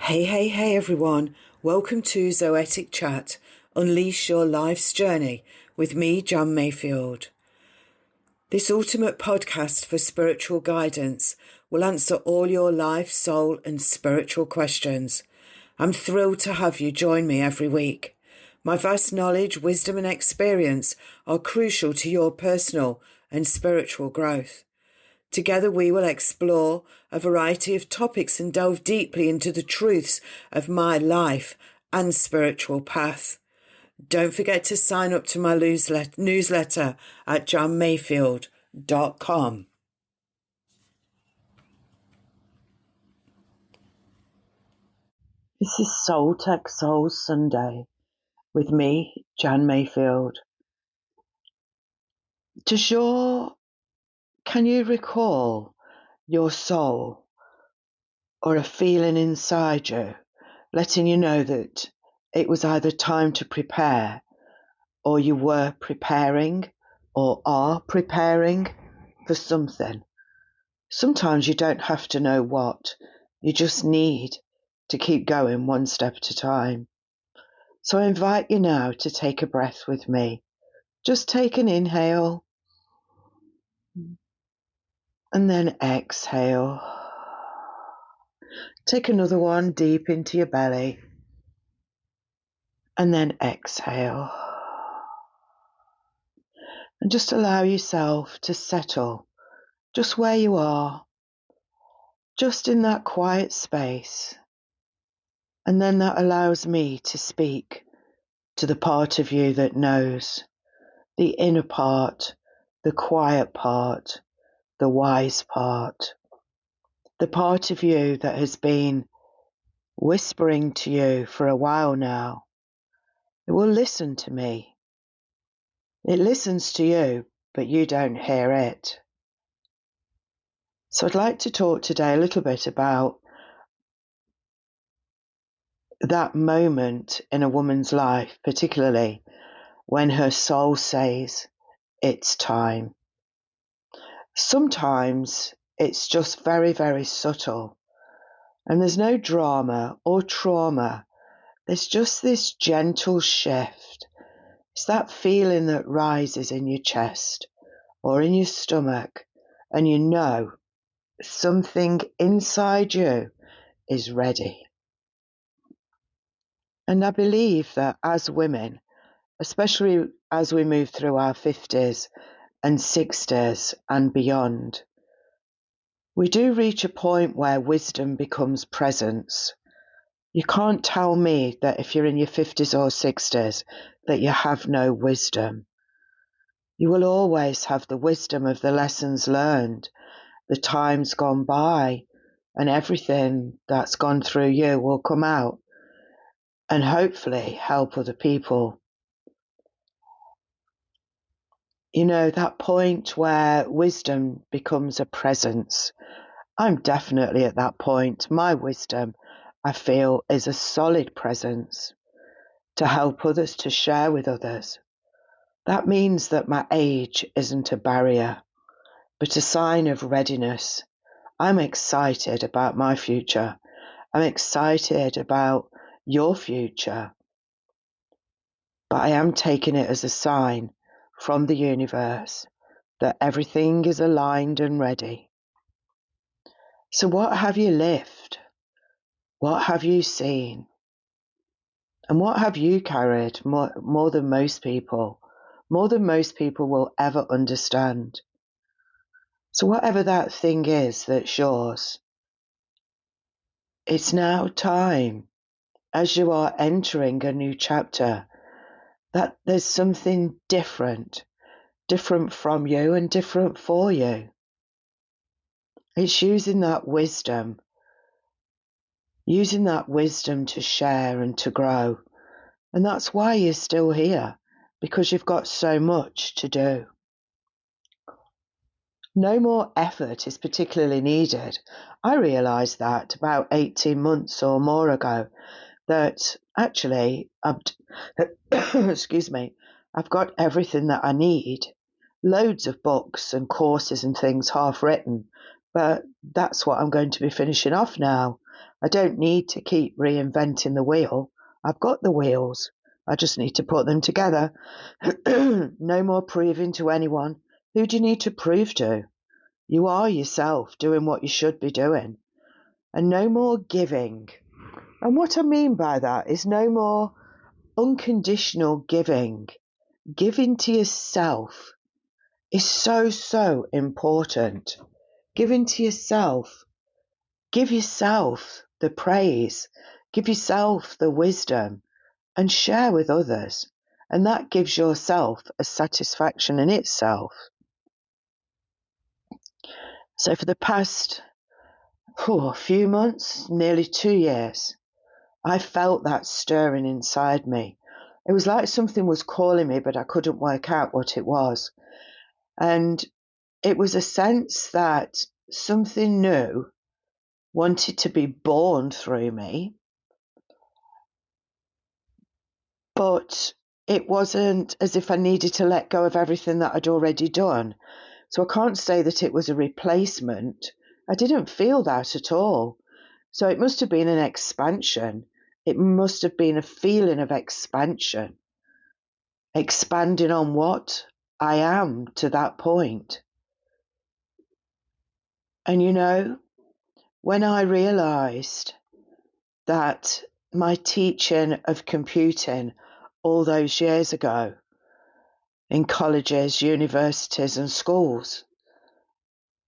Hey everyone. Welcome to Zoetic Chat. Unleash your life's journey with me, John Mayfield. This ultimate podcast for spiritual guidance will answer all your life, soul and spiritual questions. I'm thrilled to have you join me every week. My vast knowledge, wisdom and experience are crucial to your personal and spiritual growth. Together we will explore a variety of topics and delve deeply into the truths of my life and spiritual path. Don't forget to sign up to my newsletter at johnmayfield.com. This is Soultech Soul Sunday with me, Jan Mayfield. Can you recall your soul or a feeling inside you letting you know that it was either time to prepare, or you were preparing or are preparing for something? Sometimes you don't have to know what, you just need to keep going one step at a time. So I invite you now to take a breath with me. Just take an inhale and then exhale. Take another one deep into your belly and then exhale. And just allow yourself to settle just where you are, just in that quiet space. And then that allows me to speak to the part of you that knows, the inner part, the quiet part, the wise part, the part of you that has been whispering to you for a while now. It will listen to me. It listens to you, but you don't hear it. So I'd like to talk today a little bit about that moment in a woman's life, particularly when her soul says it's time. Sometimes it's just very, very subtle, and there's no drama or trauma. There's just this gentle shift. It's that feeling that rises in your chest or in your stomach, and you know something inside you is ready. And I believe that as women, especially as we move through our 50s and 60s and beyond, we do reach a point where wisdom becomes presence. You can't tell me that if you're in your 50s or 60s that you have no wisdom. You will always have the wisdom of the lessons learned, the times gone by, and everything that's gone through you will come out and hopefully help other people. You know, that point where wisdom becomes a presence. I'm definitely at that point. My wisdom, I feel, is a solid presence to help others, to share with others. That means that my age isn't a barrier, but a sign of readiness. I'm excited about my future. I'm excited about your future. But I am taking it as a sign from the universe that everything is aligned and ready. So what have you lived? What have you seen? And what have you carried more than most people? More than most people will ever understand. So whatever that thing is that's yours, it's now time, as you are entering a new chapter, that there's something different from you and different for you. It's using that wisdom to share and to grow. And that's why you're still here, because you've got so much to do. No more effort is particularly needed. I realised that about 18 months or more ago, that actually, excuse me, I've got everything that I need. Loads of books and courses and things half written, But that's what I'm going to be finishing off now. I don't need to keep reinventing the wheel. I've got the wheels. I just need to put them together. No more proving to anyone. Who do you need to prove to? You are yourself doing what you should be doing. And no more giving. And what I mean by that is no more unconditional giving. Giving to yourself is so, so important. Giving to yourself. Give yourself the praise. Give yourself the wisdom and share with others. And that gives yourself a satisfaction in itself. So for the past few months, nearly 2 years, I felt that stirring inside me. It was like something was calling me, but I couldn't work out what it was. And it was a sense that something new wanted to be born through me, but it wasn't as if I needed to let go of everything that I'd already done. So I can't say that it was a replacement. I didn't feel that at all. So it must have been an expansion. It must have been a feeling of expansion, expanding on what I am to that point. And when I realized that my teaching of computing all those years ago in colleges, universities, and schools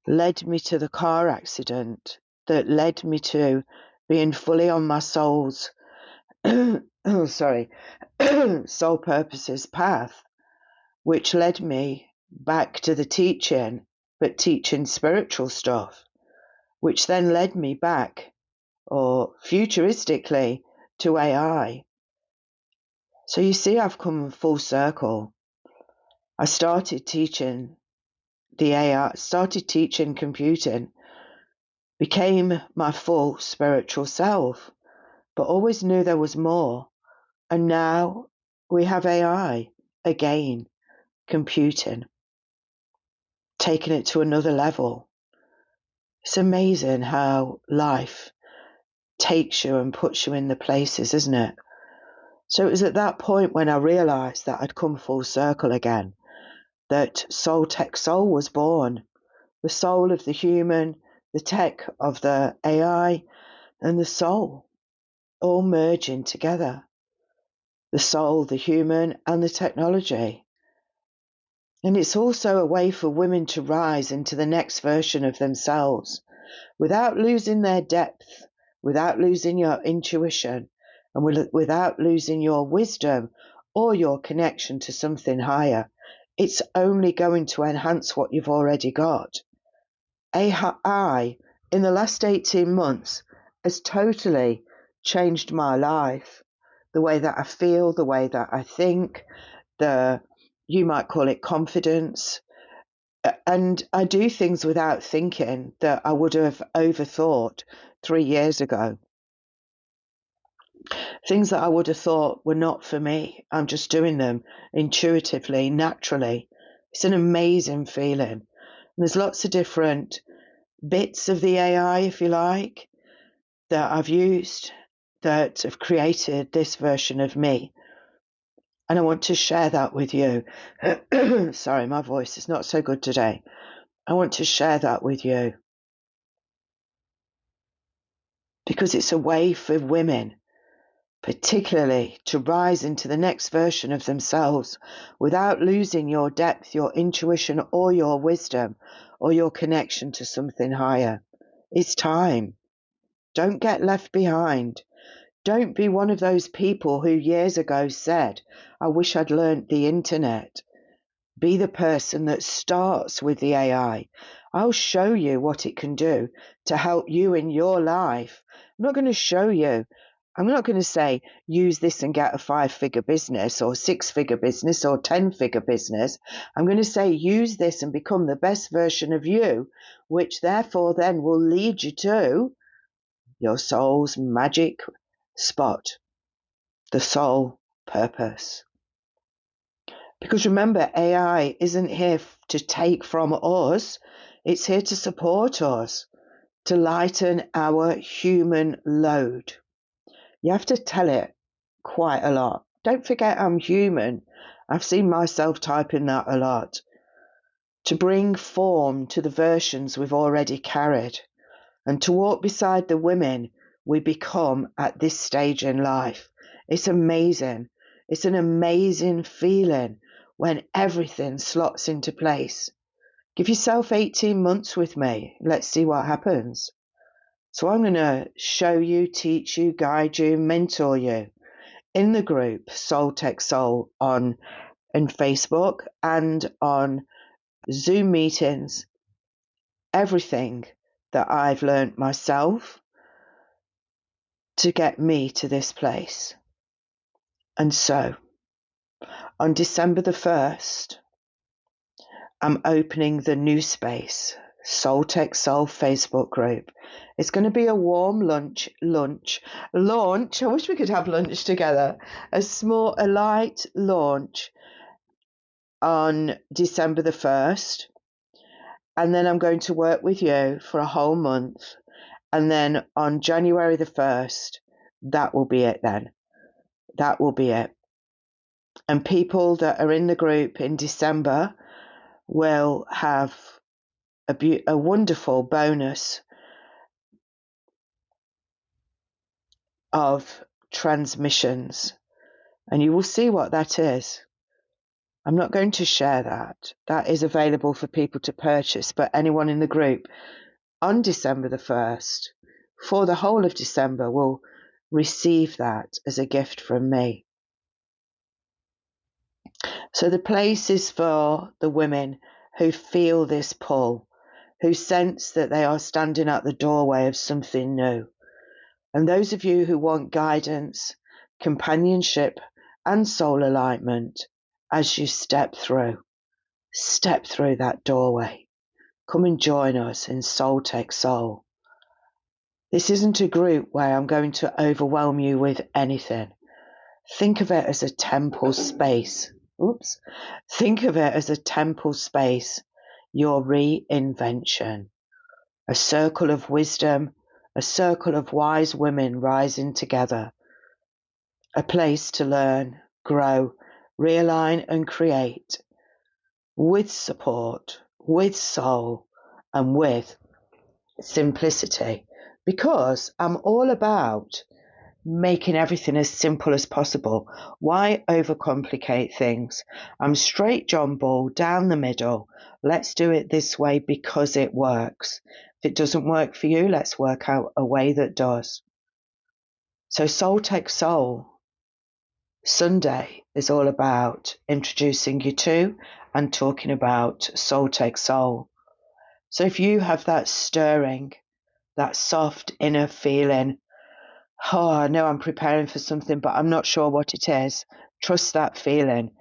led me to the car accident that led me to being fully on my soul's soul purposes path, which led me back to the teaching, but teaching spiritual stuff, which then led me back, or futuristically, to AI. So you see, I've come full circle. I started teaching the AI, started teaching computing, became my full spiritual self, but always knew there was more. And now we have AI again, computing, taking it to another level. It's amazing how life takes you and puts you in the places, isn't it? So it was at that point when I realized that I'd come full circle again, that Soultech Soul was born. The soul of the human, the tech of the AI, and the soul all merging together. The soul, the human, and the technology. And it's also a way for women to rise into the next version of themselves without losing their depth, without losing your intuition, and without losing your wisdom or your connection to something higher. It's only going to enhance what you've already got. AI, in the last 18 months, has totally changed my life. The way that I feel, the way that I think, you might call it confidence. And I do things without thinking that I would have overthought 3 years ago. Things that I would have thought were not for me. I'm just doing them intuitively, naturally. It's an amazing feeling. And there's lots of different bits of the AI, if you like, that I've used that have created this version of me. And I want to share that with you. Sorry, my voice is not so good today. I want to share that with you because it's a way for women, particularly, to rise into the next version of themselves without losing your depth, your intuition, or your wisdom, or your connection to something higher. It's time. Don't get left behind. Don't be one of those people who years ago said, I wish I'd learnt the internet. Be the person that starts with the AI. I'll show you what it can do to help you in your life. I'm not going to show you. I'm not going to say, use this and get a 5-figure business or 6-figure business or 10-figure business. I'm going to say, use this and become the best version of you, which therefore then will lead you to your soul's magic spot, the soul purpose. Because remember, AI isn't here to take from us. It's here to support us, to lighten our human load. You have to tell it quite a lot. Don't forget I'm human. I've seen myself typing that a lot. To bring form to the versions we've already carried, and to walk beside the women we become at this stage in life. It's amazing. It's an amazing feeling when everything slots into place. Give yourself 18 months with me. Let's see what happens. So I'm going to show you, teach you, guide you, mentor you in the group Soultech Soul on Facebook and on Zoom meetings. Everything that I've learned myself to get me to this place. And so, on December the 1st, I'm opening the new space, Soultech Soul Facebook group. It's going to be a warm launch. I wish we could have lunch together. A light launch on December the 1st. And then I'm going to work with you for a whole month. And then on January the 1st, that will be it then. That will be it. And people that are in the group in December will have a wonderful bonus of transmissions. And you will see what that is. I'm not going to share that. That is available for people to purchase, but anyone in the group on December the 1st, for the whole of December, will receive that as a gift from me. So the place is for the women who feel this pull, who sense that they are standing at the doorway of something new. And those of you who want guidance, companionship, and soul alignment as you step through that doorway. Come and join us in Soultech Soul. This isn't a group where I'm going to overwhelm you with anything. Think of it as a temple space. Think of it as a temple space, your reinvention. A circle of wisdom, a circle of wise women rising together. A place to learn, grow, realign and create. With support, with soul, and with simplicity. Because I'm all about making everything as simple as possible. Why overcomplicate things? I'm straight John Ball, down the middle. Let's do it this way because it works. If it doesn't work for you, let's work out a way that does. So Soultech Soul Sunday is all about introducing you to and talking about Soultech Soul. So if you have that stirring, that soft inner feeling, oh, I know I'm preparing for something, but I'm not sure what it is. Trust that feeling.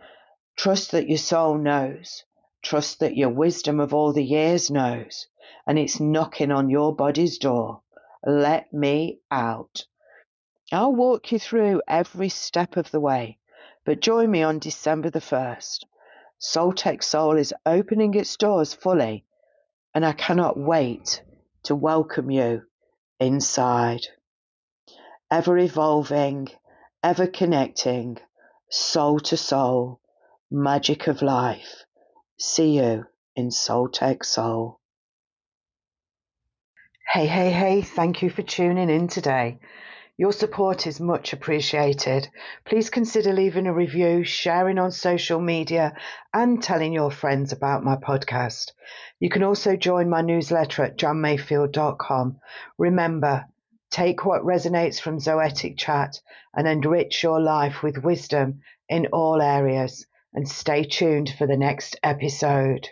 Trust that your soul knows. Trust that your wisdom of all the years knows. And it's knocking on your body's door. Let me out. I'll walk you through every step of the way. But join me on December the 1st. Soultech Soul is opening its doors fully. And I cannot wait to welcome you inside. Ever evolving, ever connecting, soul to soul, magic of life. See you in Soultech Soul. Hey, thank you for tuning in today. Your support is much appreciated. Please consider leaving a review, sharing on social media, and telling your friends about my podcast. You can also join my newsletter at johnmayfield.com. Remember, take what resonates from Zoetic Chat and enrich your life with wisdom in all areas. And stay tuned for the next episode.